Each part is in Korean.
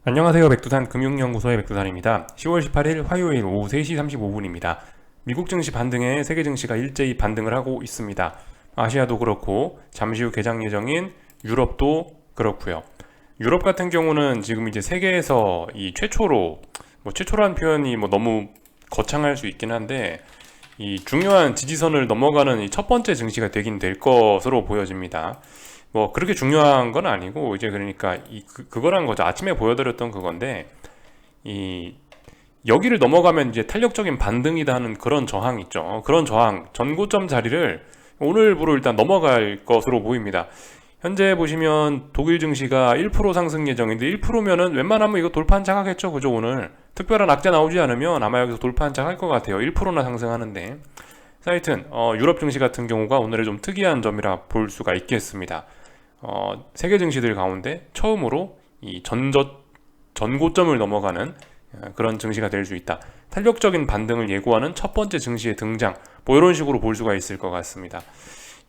안녕하세요. 백두산 금융연구소의 백두산입니다. 10월 18일 화요일 오후 3시 35분입니다. 미국 증시 반등에 세계 증시가 일제히 반등을 하고 있습니다. 아시아도 그렇고 잠시 후 개장 예정인 유럽도 그렇고요. 유럽 같은 경우는 지금 이제 세계에서 이 최초로 최초라는 표현이 너무 거창할 수 있긴 한데 이 중요한 지지선을 넘어가는 이 첫 번째 증시가 되긴 될 것으로 보여집니다. 그렇게 중요한 건 아니고 이제 그러니까 그거란 거죠. 아침에 보여드렸던 그건데 이 여기를 넘어가면 이제 탄력적인 반등이다 하는 그런 저항 있죠. 그런 저항 전고점 자리를 오늘부로 일단 넘어갈 것으로 보입니다. 현재 보시면 독일 증시가 1% 상승 예정인데 1%면은 웬만하면 이거 돌파 한장 하겠죠. 그죠? 오늘 특별한 악재 나오지 않으면 아마 여기서 돌파 한장 할 것 같아요. 1%나 상승하는데 하여튼 유럽 증시 같은 경우가 오늘의 좀 특이한 점이라 볼 수가 있겠습니다. 세계 증시들 가운데 처음으로 이 전고점을 넘어가는 그런 증시가 될 수 있다. 탄력적인 반등을 예고하는 첫 번째 증시의 등장. 이런 식으로 볼 수가 있을 것 같습니다.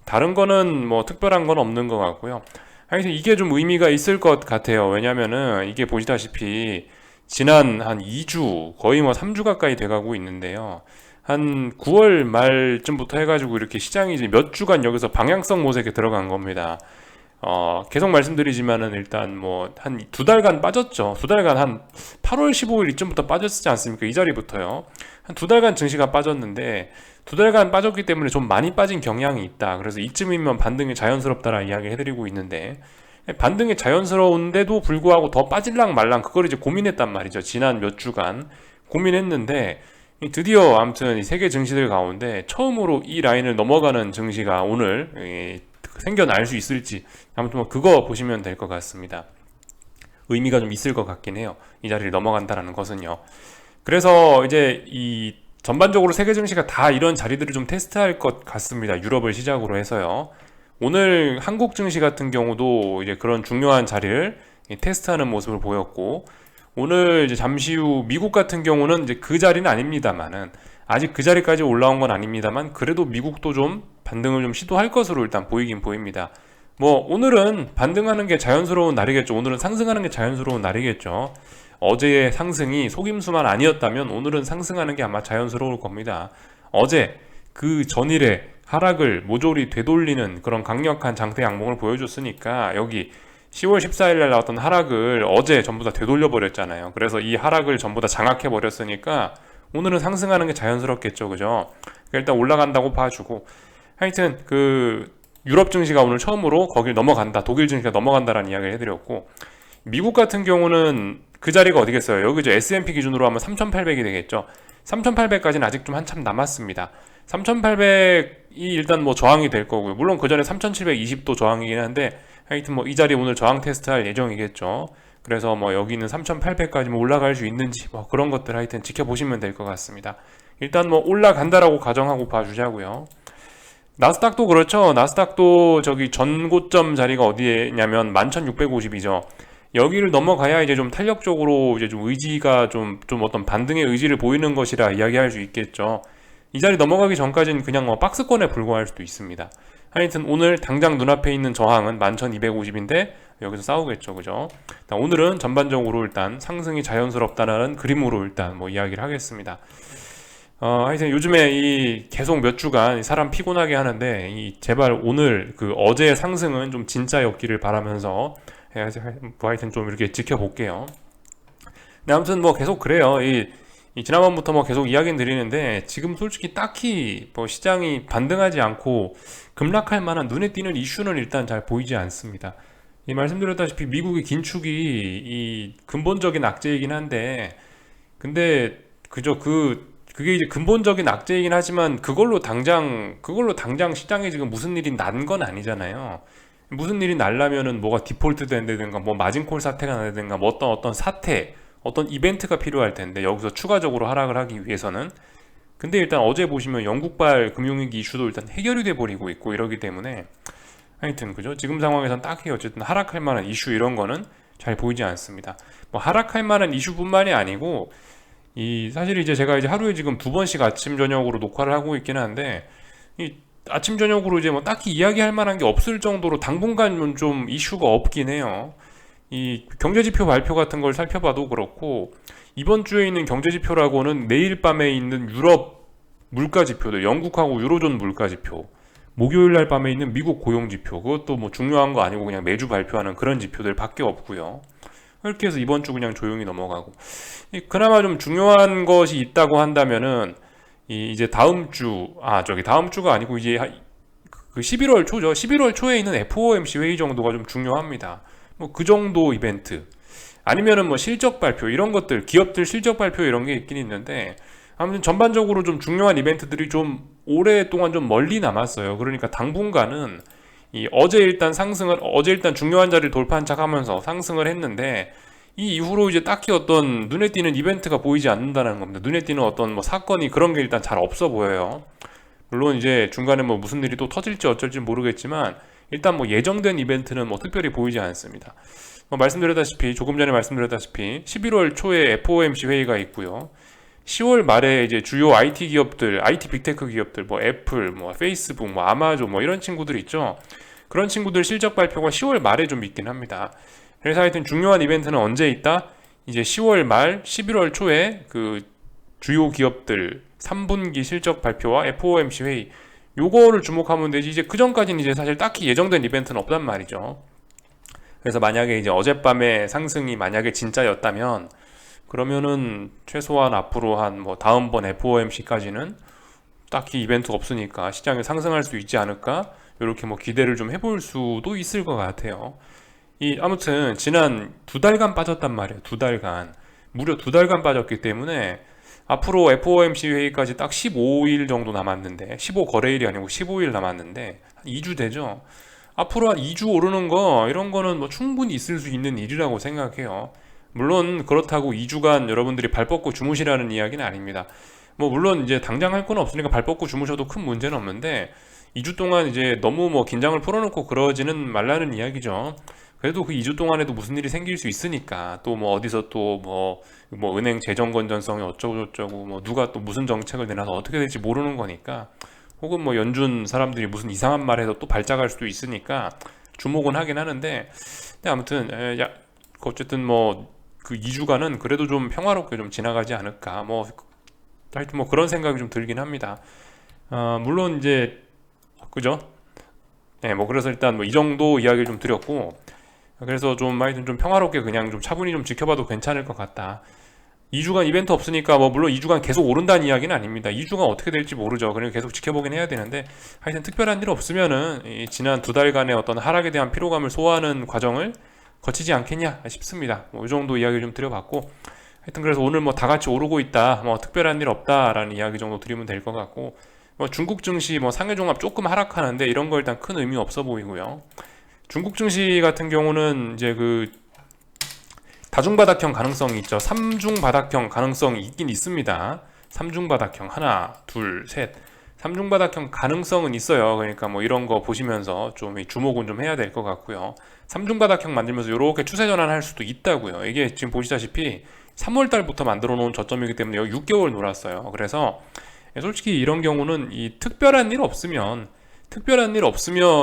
다른 거는 특별한 건 없는 것 같고요. 하여튼 이게 좀 의미가 있을 것 같아요. 왜냐면은 이게 보시다시피 지난 한 2주, 거의 3주 가까이 돼가고 있는데요. 한 9월 말쯤부터 해가지고 이렇게 시장이 이제 몇 주간 여기서 방향성 모색에 들어간 겁니다. 계속 말씀드리지만은 일단 한 두 달간 빠졌죠. 두 달간 한 8월 15일 이쯤부터 빠졌지 않습니까? 이 자리부터요. 한 두 달간 증시가 빠졌는데 두 달간 빠졌기 때문에 좀 많이 빠진 경향이 있다. 그래서 이쯤이면 반등이 자연스럽다라 이야기 해드리고 있는데 반등이 자연스러운데도 불구하고 더 빠질랑 말랑 그걸 이제 고민했단 말이죠. 지난 몇 주간 고민했는데 드디어 아무튼 이 세계 증시들 가운데 처음으로 이 라인을 넘어가는 증시가 오늘 생겨날 수 있을지 아무튼 그거 보시면 될 것 같습니다. 의미가 좀 있을 것 같긴 해요. 이 자리를 넘어간다라는 것은요. 그래서 이제 이 전반적으로 세계 증시가 다 이런 자리들을 좀 테스트할 것 같습니다. 유럽을 시작으로 해서요. 오늘 한국 증시 같은 경우도 이제 그런 중요한 자리를 테스트하는 모습을 보였고 오늘 이제 잠시 후 미국 같은 경우는 이제 그 자리는 아닙니다만은 아직 그 자리까지 올라온 건 아닙니다만 그래도 미국도 좀 반등을 좀 시도할 것으로 일단 보이긴 보입니다. 오늘은 반등하는 게 자연스러운 날이겠죠. 오늘은 상승하는 게 자연스러운 날이겠죠. 어제의 상승이 속임수만 아니었다면 오늘은 상승하는 게 아마 자연스러울 겁니다. 어제 그 전일에 하락을 모조리 되돌리는 그런 강력한 장대 양봉을 보여줬으니까 여기 10월 14일 날 나왔던 하락을 어제 전부 다 되돌려 버렸잖아요. 그래서 이 하락을 전부 다 장악해 버렸으니까 오늘은 상승하는 게 자연스럽겠죠. 그죠? 일단 올라간다고 봐주고 하여튼 유럽 증시가 오늘 처음으로 거길 넘어간다. 독일 증시가 넘어간다라는 이야기를 해드렸고 미국 같은 경우는 그 자리가 어디겠어요? 여기 이제 S&P 기준으로 하면 3,800이 되겠죠. 3,800까지는 아직 좀 한참 남았습니다. 3,800이 일단 저항이 될 거고요. 물론 그 전에 3,720도 저항이긴 한데 하여튼 이 자리 오늘 저항 테스트할 예정이겠죠. 그래서 여기는 3,800까지 올라갈 수 있는지 그런 것들 하여튼 지켜보시면 될 것 같습니다. 일단 올라간다라고 가정하고 봐주자고요. 나스닥도 그렇죠. 나스닥도 저기 전고점 자리가 어디냐면 11,650이죠. 여기를 넘어가야 이제 좀 탄력적으로 이제 좀 의지가 좀 어떤 반등의 의지를 보이는 것이라 이야기할 수 있겠죠. 이 자리 넘어가기 전까지는 그냥 박스권에 불과할 수도 있습니다. 하여튼 오늘 당장 눈앞에 있는 저항은 11,250인데 여기서 싸우겠죠. 그죠? 오늘은 전반적으로 일단 상승이 자연스럽다는 그림으로 일단 이야기를 하겠습니다. 하여튼 요즘에 계속 몇 주간 사람 피곤하게 하는데 제발 오늘 어제의 상승은 좀 진짜였기를 바라면서 하여튼 좀 이렇게 지켜볼게요. 네, 아무튼 계속 그래요. 지난번부터 계속 이야기는 드리는데 지금 솔직히 딱히 시장이 반등하지 않고 급락할 만한 눈에 띄는 이슈는 일단 잘 보이지 않습니다. 말씀드렸다시피 미국의 긴축이 이 근본적인 악재이긴 한데 근데 그게 이제 근본적인 악재이긴 하지만 그걸로 당장 시장에 지금 무슨 일이 난 건 아니잖아요. 무슨 일이 날라면은 뭐가 디폴트 된다든가 마진콜 사태가 나든가 어떤 사태 어떤 이벤트가 필요할 텐데 여기서 추가적으로 하락을 하기 위해서는 근데 일단 어제 보시면 영국발 금융위기 이슈도 일단 해결이 돼 버리고 있고 이러기 때문에 하여튼 그죠? 지금 상황에선 딱히 어쨌든 하락할 만한 이슈 이런 거는 잘 보이지 않습니다. 하락할 만한 이슈뿐만이 아니고 사실 이제 제가 이제 하루에 지금 두 번씩 아침 저녁으로 녹화를 하고 있긴 한데 아침 저녁으로 이제 딱히 이야기할 만한 게 없을 정도로 당분간은 좀 이슈가 없긴 해요. 이 경제지표 발표 같은 걸 살펴봐도 그렇고 이번 주에 있는 경제지표라고는 내일 밤에 있는 유럽 물가지표들, 영국하고 유로존 물가지표, 목요일 날 밤에 있는 미국 고용지표, 그것도 뭐 중요한 거 아니고 그냥 매주 발표하는 그런 지표들 밖에 없고요. 이렇게 해서 이번 주 그냥 조용히 넘어가고, 그나마 좀 중요한 것이 있다고 한다면은 이제 다음 주가 아니고 이제 그 11월 초죠. 11월 초에 있는 FOMC 회의 정도가 좀 중요합니다. 뭐 그 정도 이벤트 아니면은 뭐 실적 발표 이런 것들, 기업들 실적 발표 이런 게 있긴 있는데, 아무튼 전반적으로 좀 중요한 이벤트들이 좀 오랫동안 좀 멀리 남았어요. 그러니까 당분간은 어제 일단 중요한 자리를 돌파한 척 하면서 상승을 했는데, 이 이후로 이제 딱히 어떤 눈에 띄는 이벤트가 보이지 않는다는 겁니다. 눈에 띄는 어떤 뭐 사건이 그런 게 일단 잘 없어 보여요. 물론 이제 중간에 뭐 무슨 일이 또 터질지 어쩔지 모르겠지만, 일단 뭐 예정된 이벤트는 뭐 특별히 보이지 않습니다. 조금 전에 말씀드렸다시피 11월 초에 FOMC 회의가 있고요. 10월 말에 이제 주요 IT 기업들, IT 빅테크 기업들, 뭐 애플, 뭐 페이스북, 뭐 아마존, 뭐 이런 친구들 있죠. 그런 친구들 실적 발표가 10월 말에 좀 있긴 합니다. 그래서 하여튼 중요한 이벤트는 언제 있다? 이제 10월 말, 11월 초에 그 주요 기업들 3분기 실적 발표와 FOMC 회의, 요거를 주목하면 되지. 이제 그 전까지는 이제 사실 딱히 예정된 이벤트는 없단 말이죠. 그래서 만약에 이제 어젯밤에 상승이 만약에 진짜였다면, 그러면은 최소한 앞으로 한 뭐 다음번 FOMC까지는 딱히 이벤트 없으니까 시장에 상승할 수 있지 않을까? 이렇게 뭐 기대를 좀 해볼 수도 있을 것 같아요. 아무튼 지난 2달간 빠졌단 말이에요. 2달간. 무려 2달간 빠졌기 때문에 앞으로 FOMC 회의까지 딱 15일 정도 남았는데, 15거래일이 아니고 15일 남았는데 한 2주 되죠. 앞으로 한 2주 오르는 거, 이런 거는 뭐 충분히 있을 수 있는 일이라고 생각해요. 물론 그렇다고 2주간 여러분들이 발 뻗고 주무시라는 이야기는 아닙니다. 뭐 물론 이제 당장 할 건 없으니까 발 뻗고 주무셔도 큰 문제는 없는데, 2주 동안 이제 너무 뭐 긴장을 풀어놓고 그러지는 말라는 이야기죠. 그래도 그 2주 동안에도 무슨 일이 생길 수 있으니까, 또 뭐 어디서 또 뭐 은행 재정 건전성이 어쩌고 저쩌고, 뭐 누가 또 무슨 정책을 내놔서 어떻게 될지 모르는 거니까, 혹은 뭐 연준 사람들이 무슨 이상한 말 해서 또 발작할 수도 있으니까 주목은 하긴 하는데, 근데 아무튼 어쨌든 뭐 그 2주간은 그래도 좀 평화롭게 좀 지나가지 않을까, 뭐 하여튼 뭐 그런 생각이 좀 들긴 합니다. 물론 이제 그죠? 네, 뭐 그래서 일단 뭐 이 정도 이야기를 좀 드렸고, 그래서 좀 하여튼 좀 평화롭게 그냥 좀 차분히 좀 지켜봐도 괜찮을 것 같다. 2주간 이벤트 없으니까 뭐 물론 2주간 계속 오른다는 이야기는 아닙니다. 2주간 어떻게 될지 모르죠. 그러니까 계속 지켜보긴 해야 되는데, 하여튼 특별한 일 없으면은 지난 2달간의 어떤 하락에 대한 피로감을 소화하는 과정을 거치지 않겠냐 싶습니다. 뭐 이 정도 이야기를 좀 드려봤고, 하여튼 그래서 오늘 뭐 다 같이 오르고 있다, 뭐 특별한 일 없다라는 이야기 정도 드리면 될 것 같고, 뭐 중국 증시 뭐 상해종합 조금 하락하는데 이런 거 일단 큰 의미 없어 보이고요. 중국 증시 같은 경우는 이제 그 다중바닥형 가능성이 있죠. 3중 바닥형 가능성이 있긴 있습니다. 3중 바닥형 하나, 둘, 셋. 3중 바닥형 가능성은 있어요. 그러니까 뭐 이런 거 보시면서 좀 주목은 좀 해야 될 것 같고요. 3중 바닥형 만들면서 이렇게 추세 전환할 수도 있다고요. 이게 지금 보시다시피 3월 달부터 만들어 놓은 저점이기 때문에 여기 6개월 놀았어요. 그래서 솔직히 이런 경우는 특별한 일 없으면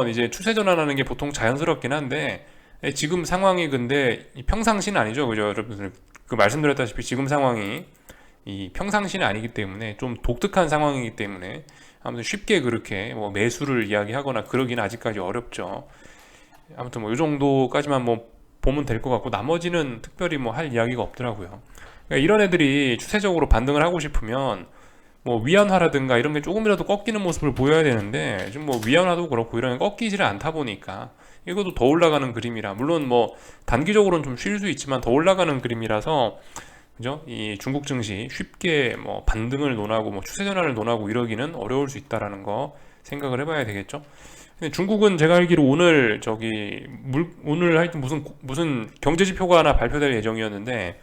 이제 추세 전환하는 게 보통 자연스럽긴 한데, 지금 상황이 근데 평상시는 아니죠. 그죠? 여러분들 그 말씀드렸다시피 지금 상황이 평상시는 아니기 때문에 좀 독특한 상황이기 때문에, 아무튼 쉽게 그렇게 뭐 매수를 이야기하거나 그러기는 아직까지 어렵죠. 아무튼 뭐 이 정도까지만 뭐 보면 될 것 같고, 나머지는 특별히 뭐 할 이야기가 없더라고요. 그러니까 이런 애들이 추세적으로 반등을 하고 싶으면 뭐 위안화라든가 이런 게 조금이라도 꺾이는 모습을 보여야 되는데, 지금 뭐 위안화도 그렇고 이런 게 꺾이지를 않다 보니까 이것도 더 올라가는 그림이라, 물론 뭐 단기적으로는 좀 쉴 수 있지만 더 올라가는 그림이라서, 그죠? 이 중국 증시 쉽게 뭐 반등을 논하고 뭐 추세 전환을 논하고 이러기는 어려울 수 있다라는 거 생각을 해봐야 되겠죠. 근데 중국은 제가 알기로 오늘 하여튼 무슨 경제 지표가 하나 발표될 예정이었는데,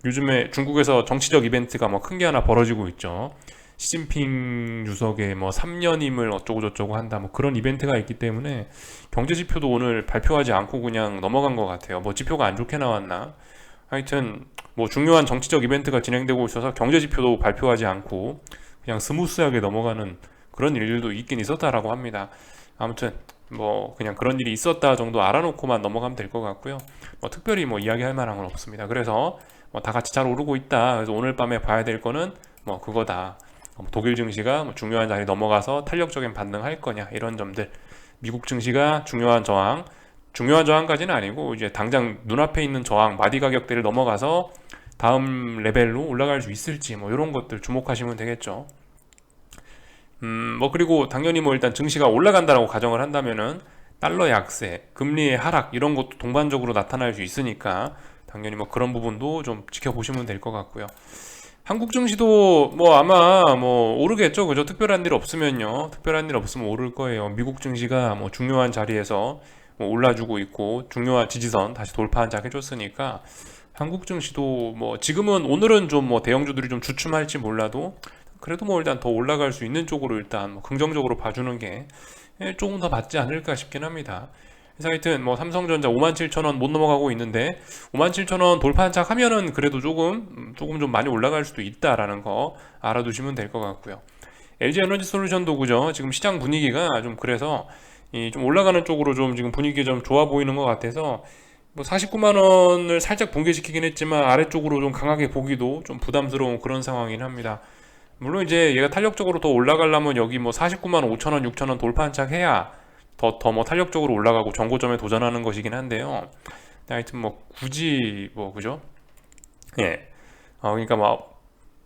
요즘에 중국에서 정치적 이벤트가 뭐 큰 게 하나 벌어지고 있죠. 시진핑 주석의 뭐 3년임을 어쩌고 저쩌고 한다, 뭐 그런 이벤트가 있기 때문에 경제 지표도 오늘 발표하지 않고 그냥 넘어간 것 같아요. 뭐 지표가 안 좋게 나왔나? 하여튼 뭐 중요한 정치적 이벤트가 진행되고 있어서 경제 지표도 발표하지 않고 그냥 스무스하게 넘어가는 그런 일들도 있긴 있었다라고 합니다. 아무튼 뭐 그냥 그런 일이 있었다 정도 알아놓고만 넘어가면 될 것 같고요. 뭐 특별히 뭐 이야기할 만한 건 없습니다. 그래서 뭐 다 같이 잘 오르고 있다. 그래서 오늘 밤에 봐야 될 거는 뭐 그거다. 독일 증시가 뭐 중요한 자리 넘어가서 탄력적인 반등할 거냐 이런 점들. 미국 증시가 중요한 저항까지는 아니고 이제 당장 눈앞에 있는 저항 마디 가격대를 넘어가서 다음 레벨로 올라갈 수 있을지 뭐 이런 것들 주목하시면 되겠죠. 뭐 그리고 당연히 뭐 일단 증시가 올라간다라고 가정을 한다면은 달러 약세, 금리의 하락 이런 것도 동반적으로 나타날 수 있으니까 당연히 뭐 그런 부분도 좀 지켜보시면 될 것 같고요. 한국 증시도 뭐 아마 뭐 오르겠죠, 그죠? 특별한 일 없으면요. 특별한 일 없으면 오를 거예요. 미국 증시가 뭐 중요한 자리에서 뭐 올라주고 있고 중요한 지지선 다시 돌파 한작 해줬으니까 한국 증시도 뭐 지금은 오늘은 좀 뭐 대형주들이 좀 주춤할지 몰라도 그래도 뭐 일단 더 올라갈 수 있는 쪽으로 일단 뭐 긍정적으로 봐주는 게 조금 더 맞지 않을까 싶긴 합니다. 그래서 하여튼 뭐 삼성전자 57,000원 못 넘어가고 있는데 57,000원 돌파 한착 하면은 그래도 조금 좀 많이 올라갈 수도 있다라는 거 알아두시면 될 것 같고요. LG 에너지 솔루션도 그죠? 지금 시장 분위기가 좀 그래서 이 좀 올라가는 쪽으로 좀 지금 분위기 좀 좋아 보이는 것 같아서 뭐 49만 원을 살짝 붕괴시키긴 했지만 아래쪽으로 좀 강하게 보기도 좀 부담스러운 그런 상황이긴 합니다. 물론 이제 얘가 탄력적으로 더 올라가려면 여기 뭐 49만 5천 원, 6천 원 돌파 한착 해야 더 뭐 탄력적으로 올라가고 정고점에 도전하는 것이긴 한데요. 하여튼 뭐 굳이 뭐 그죠? 예. 그러니까 뭐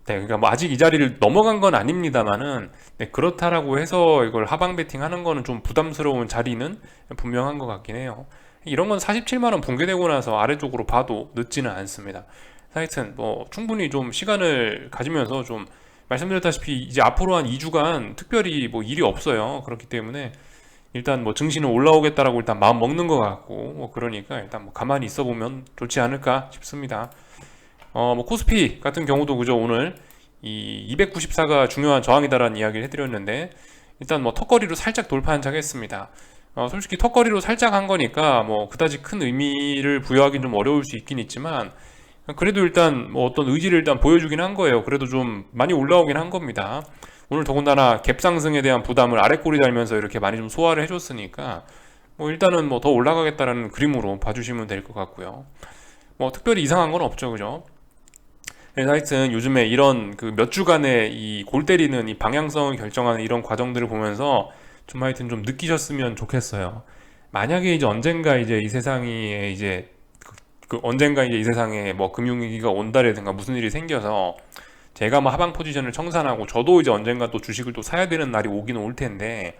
네, 그러니까 뭐 아직 이 자리를 넘어간 건 아닙니다만은 네, 그렇다라고 해서 이걸 하방 베팅하는 거는 좀 부담스러운 자리는 분명한 것 같긴 해요. 이런 건 47만 원 붕괴되고 나서 아래쪽으로 봐도 늦지는 않습니다. 하여튼 뭐 충분히 좀 시간을 가지면서 좀 말씀드렸다시피 이제 앞으로 한 2주간 특별히 뭐 일이 없어요. 그렇기 때문에 일단 뭐 증시는 올라오겠다라고 일단 마음 먹는 것 같고 뭐 그러니까 일단 뭐 가만히 있어 보면 좋지 않을까 싶습니다. 뭐 코스피 같은 경우도 그죠 오늘 이 294가 중요한 저항이다라는 이야기를 해드렸는데 일단 뭐 턱걸이로 살짝 돌파 한착했습니다. 솔직히 턱걸이로 살짝 한 거니까 뭐 그다지 큰 의미를 부여하기는 좀 어려울 수 있긴 있지만 그래도 일단 뭐 어떤 의지를 일단 보여주긴 한 거예요. 그래도 좀 많이 올라오긴 한 겁니다. 오늘 더군다나 갭 상승에 대한 부담을 아래 꼬리 달면서 이렇게 많이 좀 소화를 해줬으니까 뭐 일단은 뭐 더 올라가겠다라는 그림으로 봐주시면 될 것 같고요. 뭐 특별히 이상한 건 없죠, 그죠? 그래서 하여튼 요즘에 이런 그 몇 주간의 이 골 때리는 이 방향성을 결정하는 이런 과정들을 보면서 좀 하여튼 좀 느끼셨으면 좋겠어요. 만약에 이제 언젠가 이제 이 세상이 이제 언젠가 이제 이 세상에 뭐 금융위기가 온다라든가 무슨 일이 생겨서 제가 뭐 하방 포지션을 청산하고 저도 이제 언젠가 또 주식을 또 사야 되는 날이 오기는 올 텐데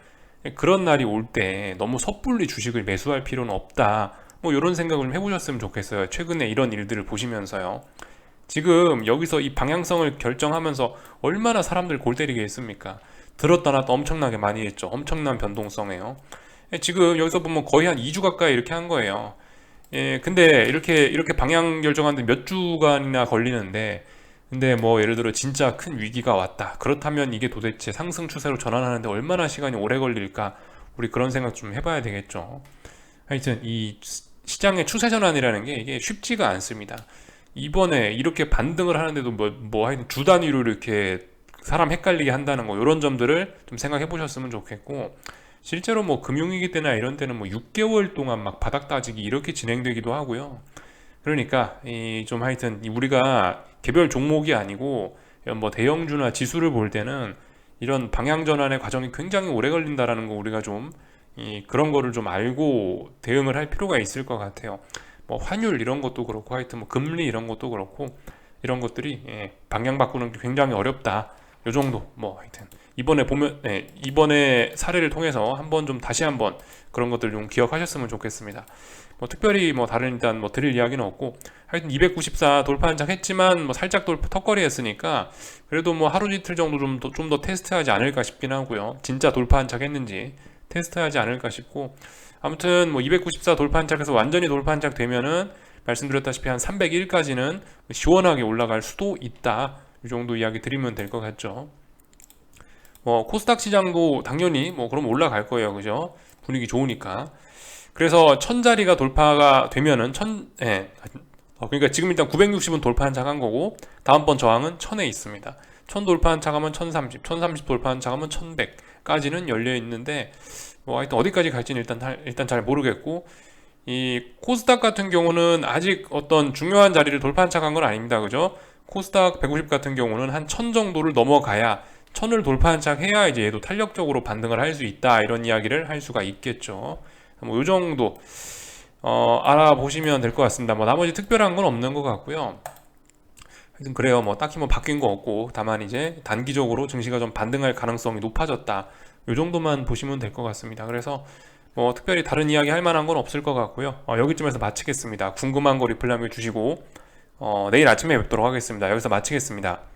그런 날이 올 때 너무 섣불리 주식을 매수할 필요는 없다. 뭐 이런 생각을 좀 해보셨으면 좋겠어요. 최근에 이런 일들을 보시면서요. 지금 여기서 이 방향성을 결정하면서 얼마나 사람들 골 때리게 했습니까? 들었다 놨다 엄청나게 많이 했죠. 엄청난 변동성이에요. 지금 여기서 보면 거의 한 2주 가까이 이렇게 한 거예요. 근데 이렇게 방향 결정하는데 몇 주간이나 걸리는데 근데 뭐 예를 들어 진짜 큰 위기가 왔다. 그렇다면 이게 도대체 상승 추세로 전환하는데 얼마나 시간이 오래 걸릴까? 우리 그런 생각 좀 해봐야 되겠죠. 하여튼 이 시장의 추세 전환이라는 게 이게 쉽지가 않습니다. 이번에 이렇게 반등을 하는데도 뭐 하여튼 주 단위로 이렇게 사람 헷갈리게 한다는 거 이런 점들을 좀 생각해 보셨으면 좋겠고 실제로 뭐 금융위기 때나 이런 때는 뭐 6개월 동안 막 바닥 따지기 이렇게 진행되기도 하고요. 그러니까 이 좀 하여튼 우리가 개별 종목이 아니고 이런 뭐 대형주나 지수를 볼 때는 이런 방향 전환의 과정이 굉장히 오래 걸린다라는 거 우리가 좀 그런 거를 좀 알고 대응을 할 필요가 있을 것 같아요. 뭐 환율 이런 것도 그렇고 하여튼 뭐 금리 이런 것도 그렇고 이런 것들이 방향 바꾸는 게 굉장히 어렵다. 요 정도 뭐 하여튼 이번에 보면 이번에 사례를 통해서 한번 좀 다시 한번 그런 것들 좀 기억하셨으면 좋겠습니다. 뭐 특별히 뭐 다른 일단 뭐 드릴 이야기는 없고 하여튼 294 돌파 한작 했지만 뭐 살짝 턱걸이 했으니까 그래도 뭐 하루 이틀 정도 좀 더 테스트하지 않을까 싶긴 하고요. 진짜 돌파 한작 했는지 테스트하지 않을까 싶고 아무튼 뭐 294 돌파 한작해서 완전히 돌파 한작 되면은 말씀드렸다시피 한 301까지는 시원하게 올라갈 수도 있다. 이 정도 이야기 드리면 될 것 같죠. 뭐 코스닥 시장도 당연히 뭐 그럼 올라갈 거예요, 그죠? 분위기 좋으니까. 그래서 1000자리가 돌파가 되면은 그러니까 지금 일단 960은 돌파 한착한 거고 다음번 저항은 1000에 있습니다. 1000 돌파 한착하면 1030, 1030 돌파 한착하면 1100까지는 열려 있는데 뭐 하여튼 어디까지 갈지는 일단 잘 모르겠고, 이 코스닥 같은 경우는 아직 어떤 중요한 자리를 돌파한착한 건 아닙니다. 그죠? 코스닥 150 같은 경우는 한 1000 정도를 넘어가야 1000을 돌파한착해야 이제 얘도 탄력적으로 반등을 할 수 있다, 이런 이야기를 할 수가 있겠죠. 뭐 요 정도 알아보시면 될 것 같습니다. 뭐 나머지 특별한 건 없는 것 같고요. 하여튼 그래요. 뭐 딱히 뭐 바뀐 거 없고, 다만 이제 단기적으로 증시가 좀 반등할 가능성이 높아졌다, 요 정도만 보시면 될 것 같습니다. 그래서 뭐 특별히 다른 이야기 할 만한 건 없을 것 같고요. 여기쯤에서 마치겠습니다. 궁금한 거 리플 남겨주시고 내일 아침에 뵙도록 하겠습니다. 여기서 마치겠습니다.